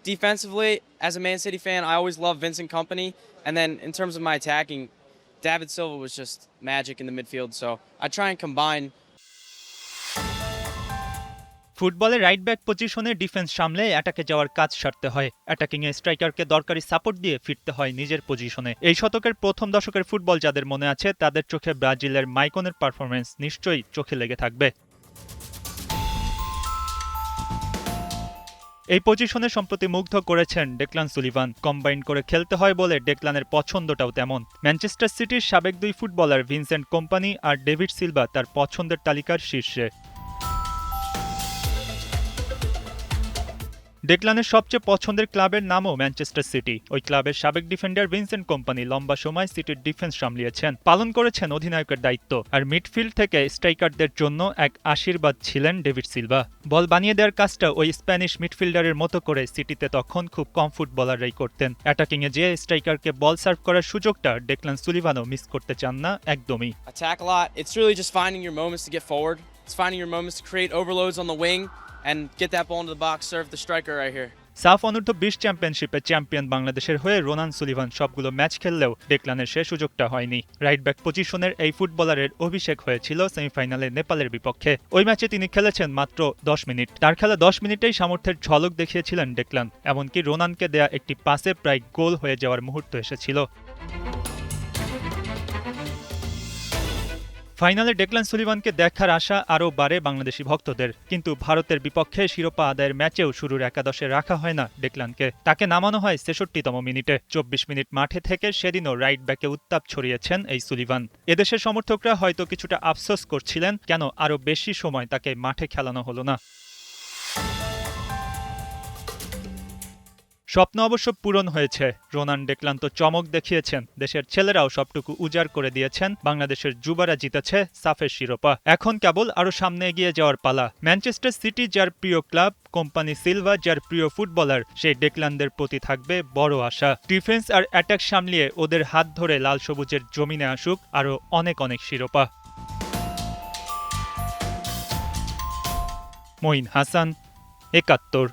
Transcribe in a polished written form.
defensively, as a Man City fan, I always loved Vincent Kompany. And then in terms of my attacking, David Silva was just magic in the midfield. So I try and combine. ফুটবলে right back পজিশনে defence সামলে অ্যাটাকে যাওয়ার কাজ সারতে হয়। অ্যাটাকিংয়ে স্ট্রাইকারকে দরকারি support দিয়ে ফিরতে হয় নিজের পজিশনে। এই শতকের প্রথম দশকের ফুটবল যাদের মনে আছে তাদের চোখে ব্রাজিলের মাইকনের পারফরম্যান্স নিশ্চয়ই চোখে লেগে থাকবে। এই পজিশনে সম্প্রতি মুগ্ধ করেছেন ডেকলান সুলিভান। কম্বাইন করে খেলতে হয় বলে ডেকলানের পছন্দটাও তেমন। ম্যানচেস্টার সিটির সাবেক দুই ফুটবলার ভিনসেন্ট কোম্পানি আর ডেভিড সিলভা তার পছন্দের তালিকার শীর্ষে। ডেকলানের সবচেয়ে পছন্দের ক্লাবের নামও ম্যানচেস্টার সিটি। ওই ক্লাবের সাবেক ডিফেন্ডার ভিনসেন্ট কোম্পানি লম্বা সময় সিটির ডিফেন্স সামলিয়েছেন, পালন করেছেন অধিনায়কের দায়িত্ব। আর মিডফিল্ড থেকে স্ট্রাইকারদের জন্য এক আশীর্বাদ ছিলেন ডেভিড সিলভা। বল বানিয়ে দেওয়ার কাজটা ওই স্প্যানিশ মিডফিল্ডারের মতো করে সিটিতে তখন খুব কম ফুটবলাররাই করতেন। অ্যাটাকিংয়ে যে স্ট্রাইকারকে বল সার্ভ করার সুযোগটা ডেকলান সুলিভানও মিস করতে চান না একদমই। Attack a lot. It's really just finding your moments to get forward. It's finding your moments to create overloads on the wing and get that ball into the box, serve the striker right here. সাফ অনূর্ধ্ব 20 চ্যাম্পিয়নশিপে champion বাংলাদেশের হয়ে Ronan Sullivan সবগুলো match খেললেও ডেকলানের সে সুযোগটা হয়নি। Right back পজিশনের এই ফুটবলারের অভিষেক হয়েছিল সেমিফাইনালে নেপালের বিপক্ষে। ওই ম্যাচে তিনি খেলেছেন মাত্র 10 মিনিট। তার খেলা 10 মিনিটেই সামর্থ্যের ঝলক দেখিয়েছিলেন ডেকলান। এমনকি রোনানকে দেয়া একটি পাসে প্রায় গোল হয়ে যাওয়ার মুহূর্ত এসেছিল। ফাইনালে ডেকলান সুলিভানকে দেখার আশা আরও বাড়ে বাংলাদেশি ভক্তদের। কিন্তু ভারতের বিপক্ষে শিরোপা আদায়ের ম্যাচেও শুরুর একাদশে রাখা হয় না ডেকলানকে। তাকে নামানো হয় ৬৬তম মিনিটে। ২৪ মিনিট মাঠে থেকে সেদিনও রাইট ব্যাকে উত্তাপ ছড়িয়েছেন এই সুলিভান। এদেশের সমর্থকরা হয়তো কিছুটা আফসোস করছিলেন কেন আরও বেশি সময় তাকে মাঠে খেলানো হলো না। স্বপ্ন অবশ্য পূরণ হয়েছে। রোনান ডেকলান তো চমক দেখিয়েছেন। দেশের ছেলেরাও সবটুকু উজাড় করে দিয়েছেন। বাংলাদেশের যুবারা জিতেছে সাফের শিরোপা। এখন কেবল আরও সামনে এগিয়ে যাওয়ার পালা। ম্যানচেস্টার সিটি যার প্রিয় ক্লাব, কোম্পানি সিলভা যার প্রিয় ফুটবলার, সেই ডেকলানদের প্রতি থাকবে বড় আশা। ডিফেন্স আর অ্যাটাক সামলিয়ে ওদের হাত ধরে লাল সবুজের জমিনে আসুক আরও অনেক অনেক শিরোপা। মঈন হাসান, ৭১।